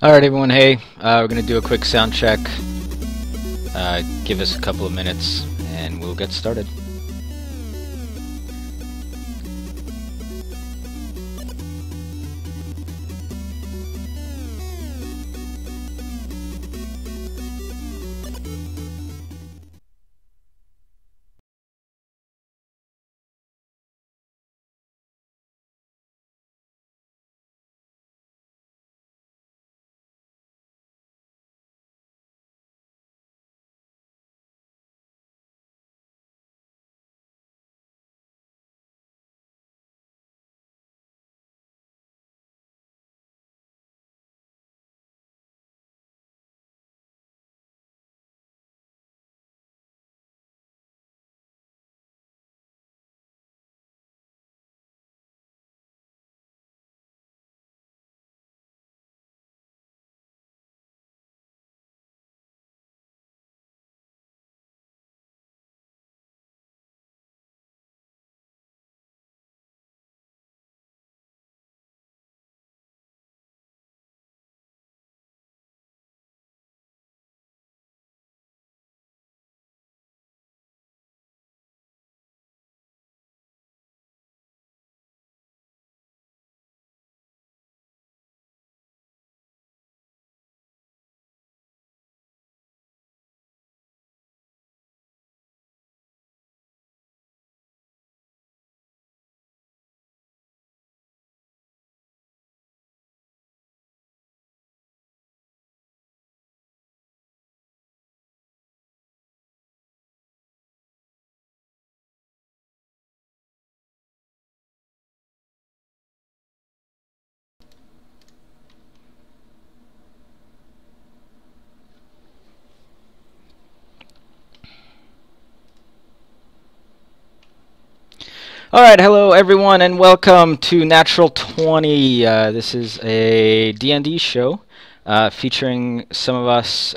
Alright everyone, hey, we're going to do a quick sound check. Give us a couple of minutes and we'll get started. Alright, hello everyone and welcome to Natural 20. This is a D&D show featuring some of us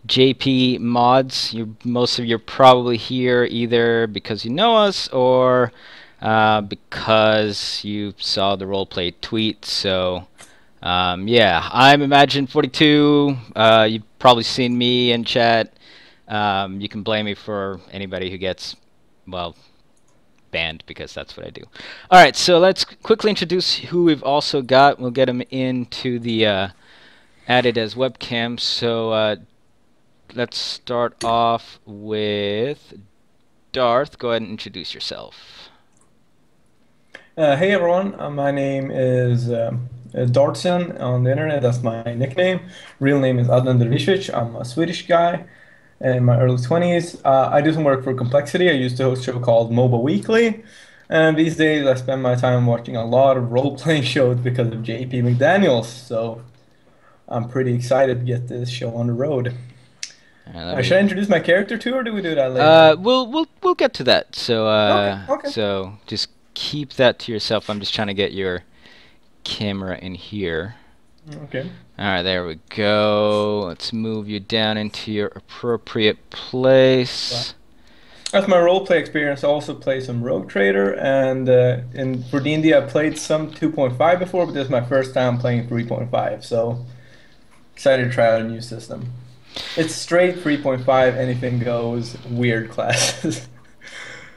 JP mods. Most of you are probably here either because you know us or because you saw the roleplay tweet. So yeah, I'm Imagine42. You've probably seen me in chat. You can blame me for anybody who gets, well, banned, because that's what I do. Alright, so let's quickly introduce who we've also got. We'll get them into the added as webcam. So let's start off with Darth. Go ahead and introduce yourself. Hey everyone, my name is Dartson on the internet. That's my nickname. Real name is Adnan Dervishich. I'm a Swedish guy in my early 20s. I do some work for Complexity. I used to host a show called MOBA Weekly. And these days I spend my time watching a lot of role-playing shows because of JP McDaniels. So I'm pretty excited to get this show on the road. Should I introduce my character too, or do we do that later? We'll get to that. So Okay. so just keep that to yourself. I'm just trying to get your camera in here. Okay. Alright, there we go. Let's move you down into your appropriate place. That's my roleplay experience. I also play some Rogue Trader, and for D&D I played some 2.5 before, but this is my first time playing 3.5, so excited to try out a new system. It's straight 3.5, anything goes, weird classes,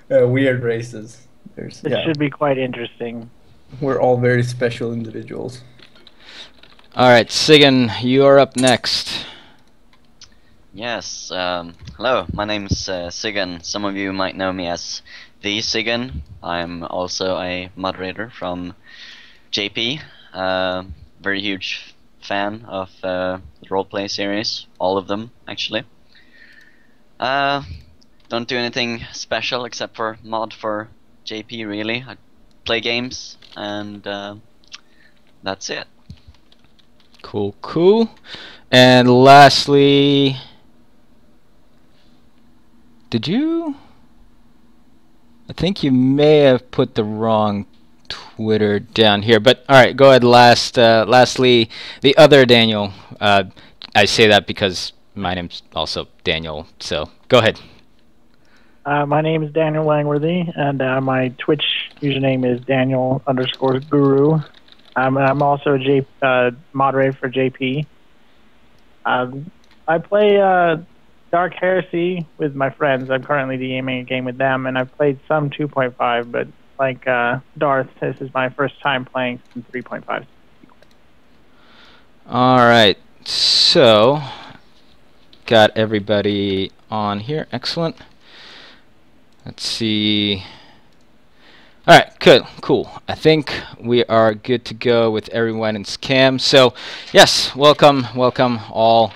weird races. This should be quite interesting. We're all very special individuals. Alright, Sigan, you are up next. Yes, hello, my name is Sigan. Some of you might know me as the Sigan. I'm also a moderator from JP. Very huge fan of the roleplay series, all of them actually. Don't do anything special except for mod for JP really. I play games and that's it. Cool. And lastly, I think you may have put the wrong Twitter down here, but alright, go ahead. Lastly, the other Daniel. I say that because my name's also Daniel, so go ahead. My name is Daniel Langworthy, and my Twitch username is Daniel_Guru. I'm also a moderator for JP. I play Dark Heresy with my friends. I'm currently DMing a game with them, and I've played some 2.5, but like Darth, this is my first time playing some 3.5. All right, so got everybody on here. Excellent. Let's see. All right, good, cool. I think we are good to go with everyone in Scam. So, yes, welcome all.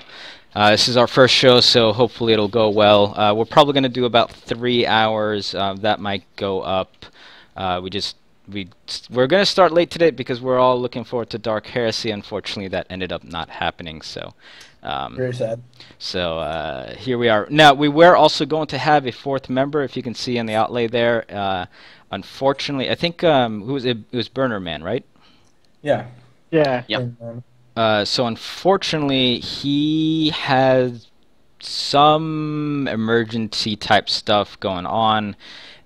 This is our first show, so hopefully it'll go well. We're probably going to do about 3 hours. That might go up. We're going to start late today because we're all looking forward to Dark Heresy. Unfortunately, that ended up not happening. So, Very sad. So here we are. Now we were also going to have a fourth member, if you can see in the outlay there. Unfortunately, I think who was it? It was Burner Man, right? Yeah. Yeah. Yep. So unfortunately, he has some emergency type stuff going on,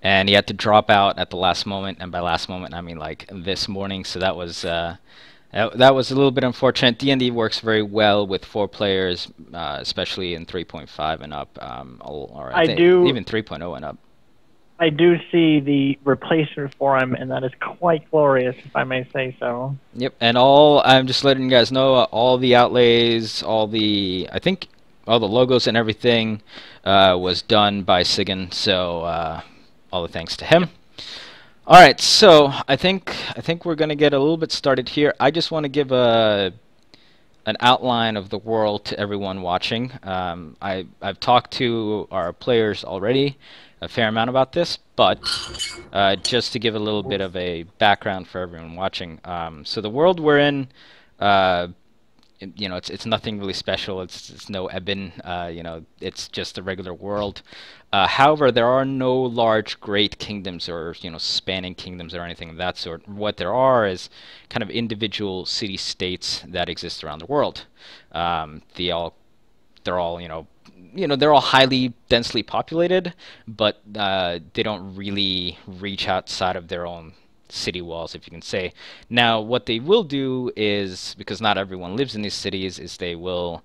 and he had to drop out at the last moment. And by last moment, I mean like this morning. So that was that was a little bit unfortunate. D&D works very well with 4 players, especially in 3.5 and up, or I think even 3.0 and up. I do see the replacement for him, and that is quite glorious, if I may say so. Yep, and I'm just letting you guys know, all the outlays, I think all the logos and everything was done by Sigan, so all the thanks to him. All right, so I think we're going to get a little bit started here. I just want to give an outline of the world to everyone watching. I've talked to our players already a fair amount about this, but just to give a little bit of a background for everyone watching. So the world we're in, it's nothing really special. It's no Eben. It's just a regular world. However, there are no large great kingdoms or spanning kingdoms or anything of that sort. What there are is kind of individual city-states that exist around the world. They're all they're all highly densely populated, but they don't really reach outside of their own city walls, if you can say. Now, what they will do is, because not everyone lives in these cities, is they will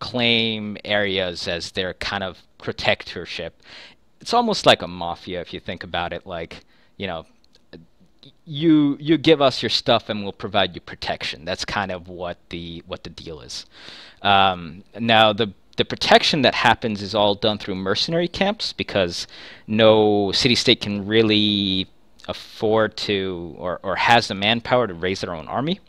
claim areas as their kind of protectorship. It's almost like a mafia, if you think about it. Like, you give us your stuff and we'll provide you protection. That's kind of what the deal is. Now, the protection that happens is all done through mercenary camps, because no city-state can really afford to or has the manpower to raise their own army.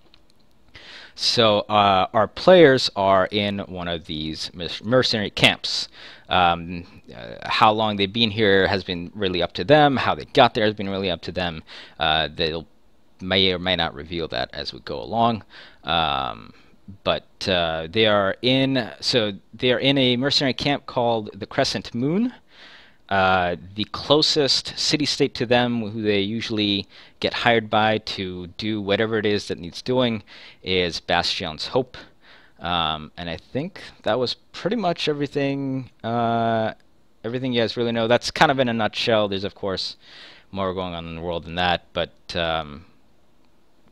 So our players are in one of these mercenary camps. How long they've been here has been really up to them. How they got there has been really up to them. They'll may or may not reveal that as we go along. But they are in a mercenary camp called the Crescent Moon. The closest city-state to them, who they usually get hired by to do whatever it is that needs doing, is Bastion's Hope. And I think that was pretty much everything. Everything you guys really know. That's kind of in a nutshell. There's of course more going on in the world than that, but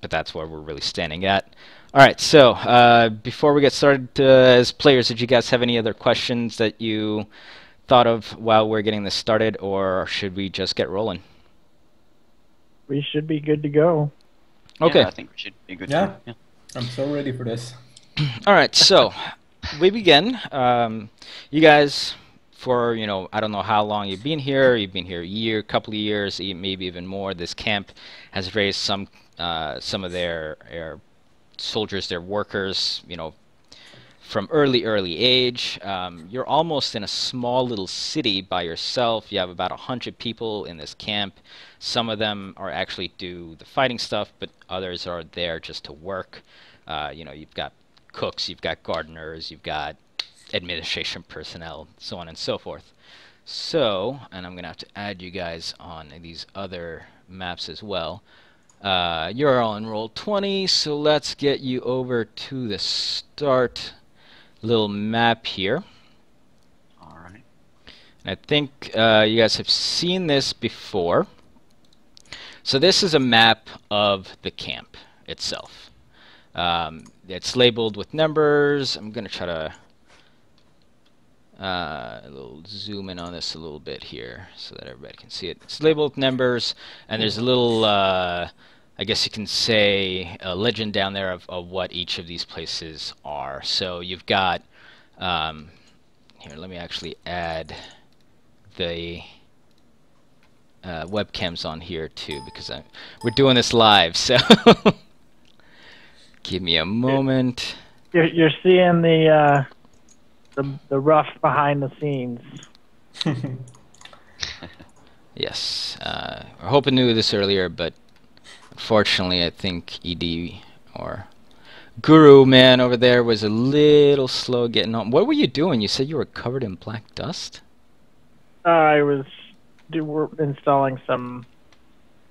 that's where we're really standing at. All right, so before we get started, as players, did you guys have any other questions that you thought of while we're getting this started, or should we just get rolling? We should be good to go. Okay. Yeah, I think we should be good. Yeah. Yeah. I'm so ready for this. All right, so we begin. You guys, for I don't know how long you've been here. You've been here a year, couple of years, maybe even more. This camp has raised some of their soldiers, their workers, from early age. You're almost in a small little city by yourself. You have about 100 people in this camp. Some of them are actually do the fighting stuff, but others are there just to work. You've got cooks, you've got gardeners, you've got administration personnel, so on and so forth. So, and I'm gonna have to add you guys on these other maps as well. You're all in roll 20, so let's get you over to the start little map here. All right. And I think you guys have seen this before. So this is a map of the camp. itself. It's labeled with numbers. I'm gonna try to a little zoom in on this a little bit here so that everybody can see it. It's labeled with numbers, and there's a little, I guess you can say, a legend down there of what each of these places are. So you've got, here, let me actually add the webcams on here too, because we're doing this live, so give me a moment. You're seeing the rough behind the scenes. Yes, we're hoping to do this earlier, but unfortunately I think ED or Guru man over there was a little slow getting on. What were you doing? You said you were covered in black dust? I was installing some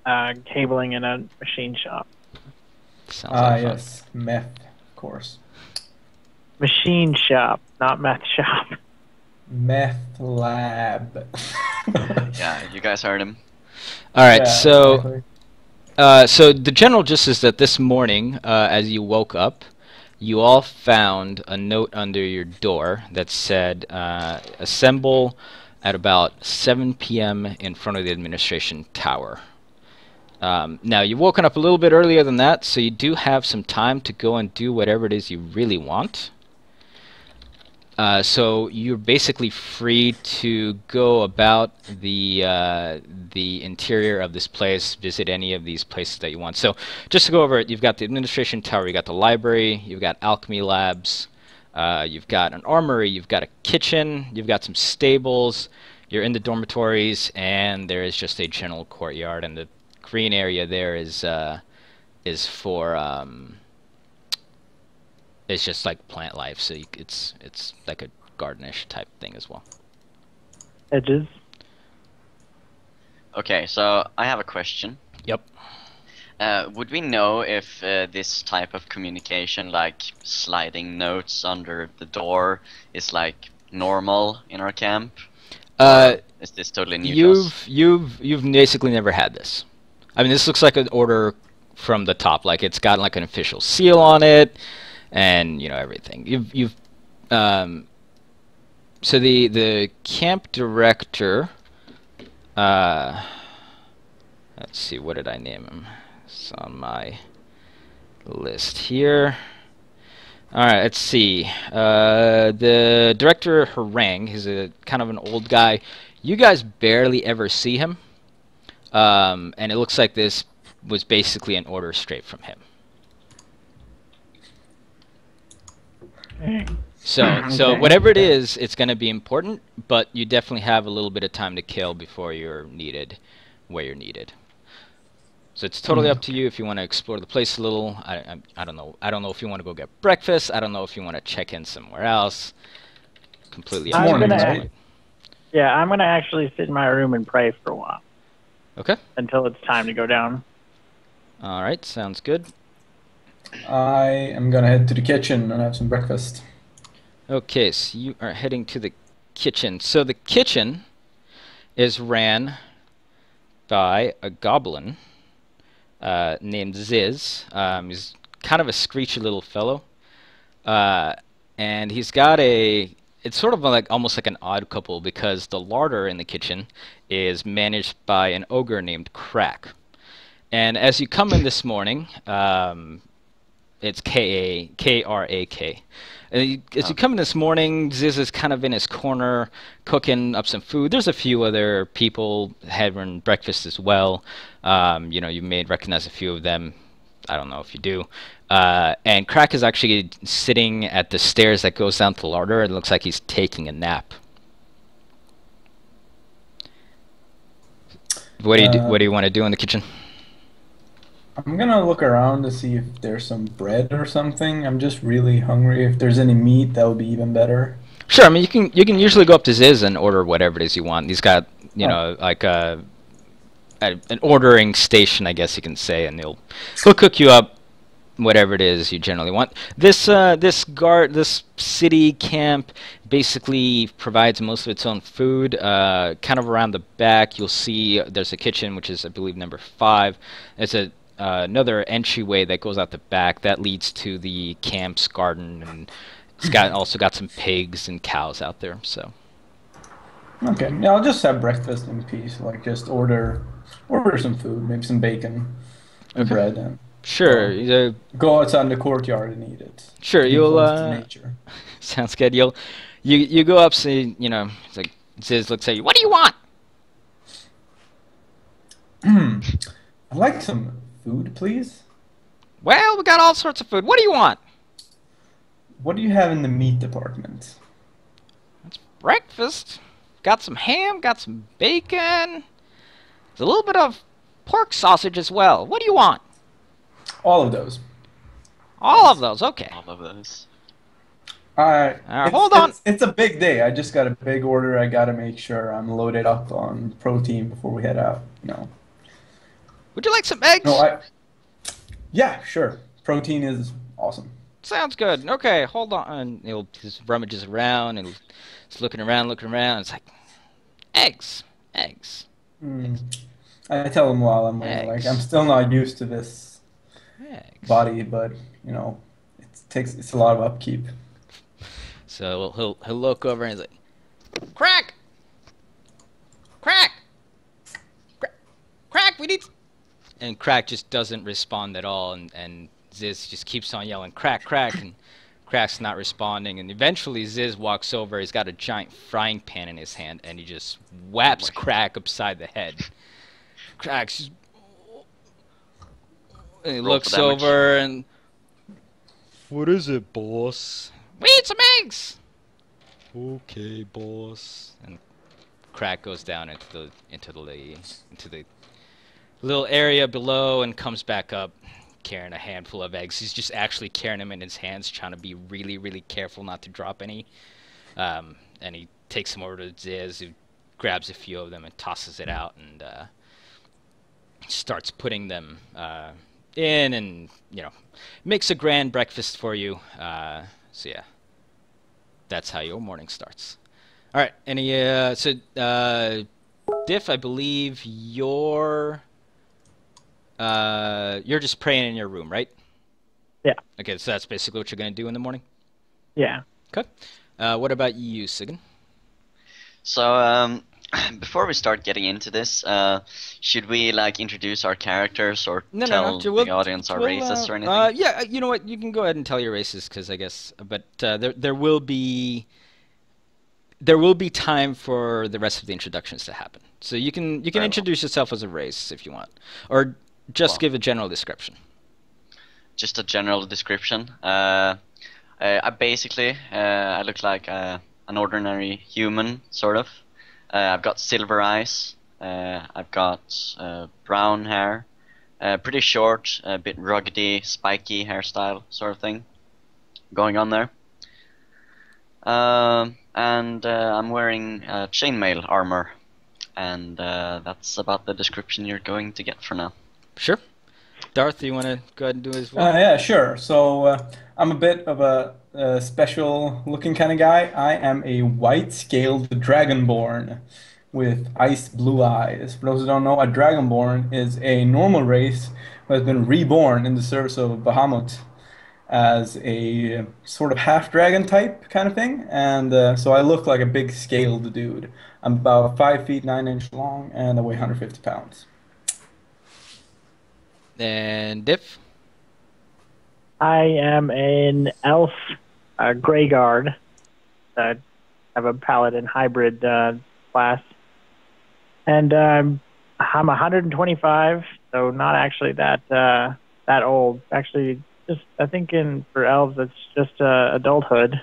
cabling in a machine shop. Sounds like fun. Yes, meth, of course. Machine shop, not meth shop. Meth lab. Yeah, you guys heard him. All right, Yeah, so exactly. so the general gist is that this morning, as you woke up, you all found a note under your door that said, assemble at about 7 p.m. in front of the administration tower. Now, you've woken up a little bit earlier than that, so you do have some time to go and do whatever it is you really want. So you're basically free to go about the interior of this place, visit any of these places that you want. So just to go over it, you've got the administration tower, you've got the library, you've got alchemy labs, you've got an armory, you've got a kitchen, you've got some stables, you're in the dormitories, and there is just a general courtyard, and the green area there is for it's just like plant life, so it's like a gardenish type thing as well. Edges. Okay, so I have a question. Yep. Would we know if this type of communication, like sliding notes under the door, is like normal in our camp? Or is this totally new to us? You've basically never had this. I mean, this looks like an order from the top, like it's got like an official seal on it, and you know everything. So the camp director. Let's see, what did I name him? It's on my list here. Alright, let's see. The director, Harang, he's a kind of an old guy. You guys barely ever see him. And it looks like this was basically an order straight from him. So whatever it is, it's going to be important, but you definitely have a little bit of time to kill before you're needed where you're needed. So it's totally up to you if you want to explore the place a little. I don't know. I don't know if you want to go get breakfast. I don't know if you want to check in somewhere else. Completely up to you. Right? Yeah, I'm gonna actually sit in my room and pray for a while. Okay. Until it's time to go down. All right. Sounds good. I am gonna head to the kitchen and have some breakfast. Okay, so you are heading to the kitchen. So the kitchen is ran by a goblin named Ziz. He's kind of a screechy little fellow. And he's got it's sort of like almost like an odd couple because the larder in the kitchen is managed by an ogre named Crack. And as you come in this morning, it's K-R-A-K. As you come in this morning, Ziz is kind of in his corner cooking up some food. There's a few other people having breakfast as well. You know, you may recognize a few of them. I don't know if you do. And Crack is actually sitting at the stairs that goes down to the larder. It looks like he's taking a nap. What do you want to do in the kitchen? I'm gonna look around to see if there's some bread or something. I'm just really hungry. If there's any meat, that would be even better. Sure. I mean, you can usually go up to Ziz and order whatever it is you want. He's got know like an ordering station, I guess you can say, and he'll cook you up whatever it is you generally want. This city camp basically provides most of its own food. Kind of around the back, you'll see there's a kitchen, which is I believe number 5. It's a another entryway that goes out the back that leads to the camp's garden, and it's also got some pigs and cows out there. So. Okay, yeah, I'll just have breakfast in peace. Like, just order some food, maybe some bacon and Okay. bread, and Sure. go outside in the courtyard and eat it. Sure. Be You'll. close to nature. Sounds good. You go up, say, it's like Ziz looks at you. What do you want? I'd like some food, please. Well, we got all sorts of food. What do you want? What do you have in the meat department? It's breakfast. Got some ham, got some bacon. There's a little bit of pork sausage as well. What do you want? All of those. All of those, okay. All of those. Hold on. It's a big day. I just got a big order. I gotta make sure I'm loaded up on protein before we head out. Would you like some eggs? No, yeah, sure. Protein is awesome. Sounds good. Okay, hold on. And he'll just rummages around and he's looking around. It's like, eggs. I tell him while I'm waiting, like, I'm still not used to this body, but it's a lot of upkeep. So he'll look over and he's like, Crack, we need. And Crack just doesn't respond at all, and Ziz just keeps on yelling, Crack, and Crack's not responding, and eventually Ziz walks over. He's got a giant frying pan in his hand, and he just whaps Crack upside the head. Crack's just... And he looks over and... What is it, boss? We need some eggs! Okay, boss. And Crack goes down into the little area below and comes back up carrying a handful of eggs. He's just actually carrying them in his hands, trying to be really, really careful not to drop any. And he takes them over to Ziz, who grabs a few of them and tosses it out and starts putting them in and, makes a grand breakfast for you. So yeah, that's how your morning starts. All right, Diff, I believe you're just praying in your room, right? Yeah. Okay, so that's basically what you're going to do in the morning? Yeah. Okay. What about you, Sigyn? So, before we start getting into this, should we, introduce our characters or tell the audience our races or anything? Yeah, you know what? You can go ahead and tell your races, because I guess... But there will be time for the rest of the introductions to happen. So you can introduce yourself as a race if you want. Or just give a general description. Just a general description. I basically look like an ordinary human, sort of. I've got silver eyes. I've got brown hair. Pretty short, a bit ruggedy, spiky hairstyle sort of thing going on there. And I'm wearing chainmail armor. And that's about the description you're going to get for now. Sure. Darth, you want to go ahead and do as well? Yeah, sure. So I'm a bit of a special-looking kind of guy. I am a white-scaled dragonborn with ice blue eyes. For those who don't know, a dragonborn is a normal race who has been reborn in the service of Bahamut as a sort of half-dragon type kind of thing. And so I look like a big scaled dude. I'm about 5 feet 9 inches long, and I weigh 150 pounds. And Diff? I am an elf Greyguard. I have a paladin hybrid class. And I'm 125, so not actually that old. Actually, I think for elves, it's just adulthood.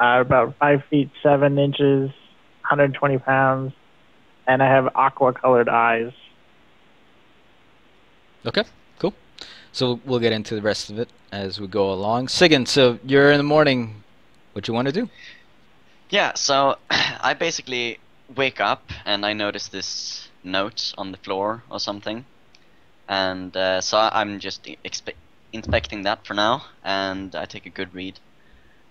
About 5 feet 7 inches, 120 pounds, and I have aqua-colored eyes. Okay, cool. So we'll get into the rest of it as we go along. Sigyn, so you're in the morning. What you want to do? Yeah, so I basically wake up and I notice this note on the floor or something. And so I'm just inspecting that for now, and I take a good read.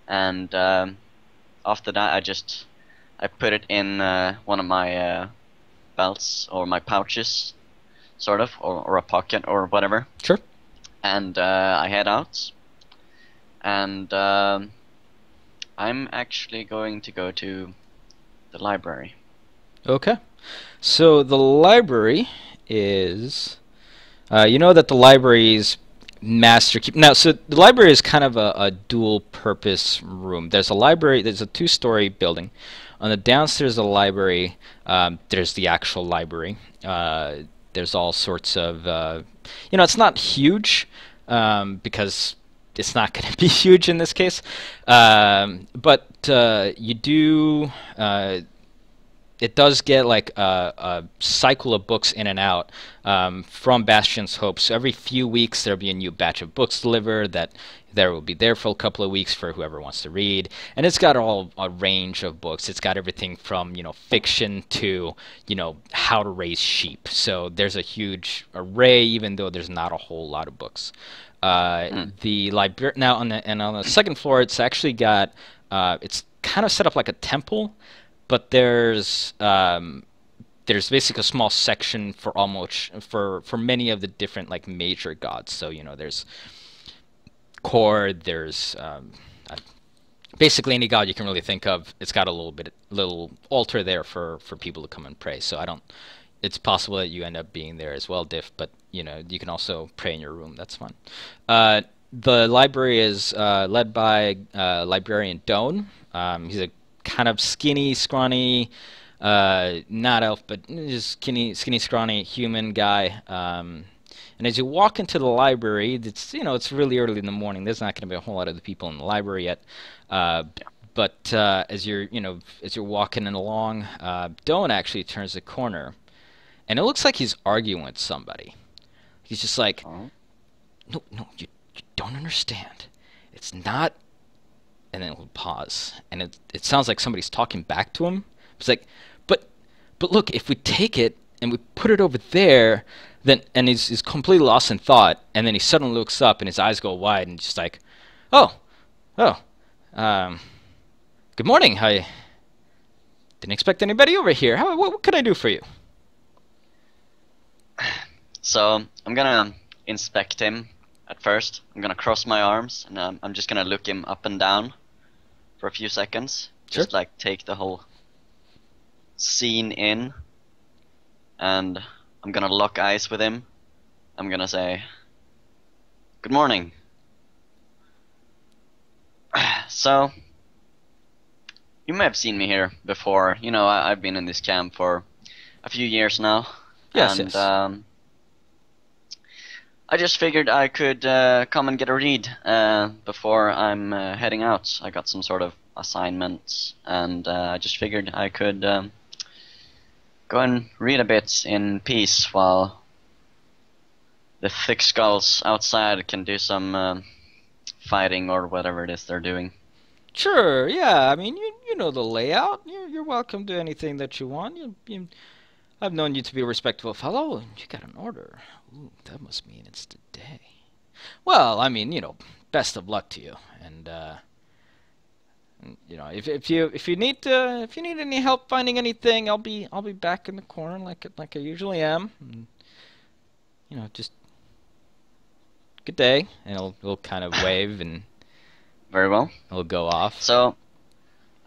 And after that, I put it in one of my belts or my pouches, sort of, or a pocket or whatever. Sure. And I head out, and I'm actually going to go to the library. Okay. So the library is, you know that the library's master key. Now, so the library is kind of a dual purpose room. There's a library, there's a 2-story building. On the downstairs of the library, there's the actual library. There's all sorts of, it's not huge, because it's not going to be huge in this case. But you do, it does get like a cycle of books in and out from Bastion's Hope. So every few weeks there'll be a new batch of books delivered that will be there for a couple of weeks for whoever wants to read. And it's got a range of books. It's got everything from, fiction to, how to raise sheep. So there's a huge array, even though there's not a whole lot of books. The library now on the second floor, it's actually got it's kind of set up like a temple, but there's basically a small section for many of the different like major gods. So there's Cord, there's basically any god you can really think of. It's got a little altar there for people to come and pray. So it's possible that you end up being there as well, Diff, but you can also pray in your room. That's fun. The library is led by librarian Doan. He's a kind of skinny, scrawny, not elf, but just skinny, scrawny human guy. And as you walk into the library, it's really early in the morning. There's not going to be a whole lot of the people in the library yet. But as you're walking along, Doan actually turns the corner, and it looks like he's arguing with somebody. He's just like, no, you don't understand. It's not. And then he'll pause, and it sounds like somebody's talking back to him. It's like, but look, if we take it and we put it over there, then and he's completely lost in thought, and then he suddenly looks up and his eyes go wide and just like, oh, good morning. I didn't expect anybody over here. What can I do for you? So I'm gonna inspect him at first. I'm gonna cross my arms, and I'm just gonna look him up and down for a few seconds. Sure. Just like take the whole scene in, and I'm gonna lock eyes with him. I'm gonna say, good morning. So, you may have seen me here before. I've been in this camp for a few years now. Yes, and yes. I just figured I could come and get a read before I'm heading out. I got some sort of assignments, and I just figured I could go and read a bit in peace while the thick skulls outside can do some fighting or whatever it is they're doing. Sure, yeah. I mean, you know the layout. You're welcome to anything that you want. I've known you to be a respectable fellow, and you got an order. Ooh, that must mean it's today. Well, I mean, best of luck to you. And if you need any help finding anything, I'll be back in the corner like I usually am. And, just good day, and he'll kind of wave and Very well. he'll go off. So,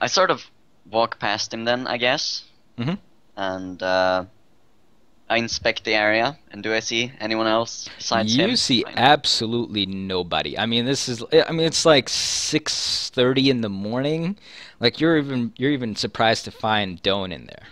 I sort of walk past him then, I guess. Mm-hmm. And I inspect the area, and do I see anyone else besides him? You see absolutely nobody. I mean, it's like 6:30 in the morning. Like you're even surprised to find Doan in there.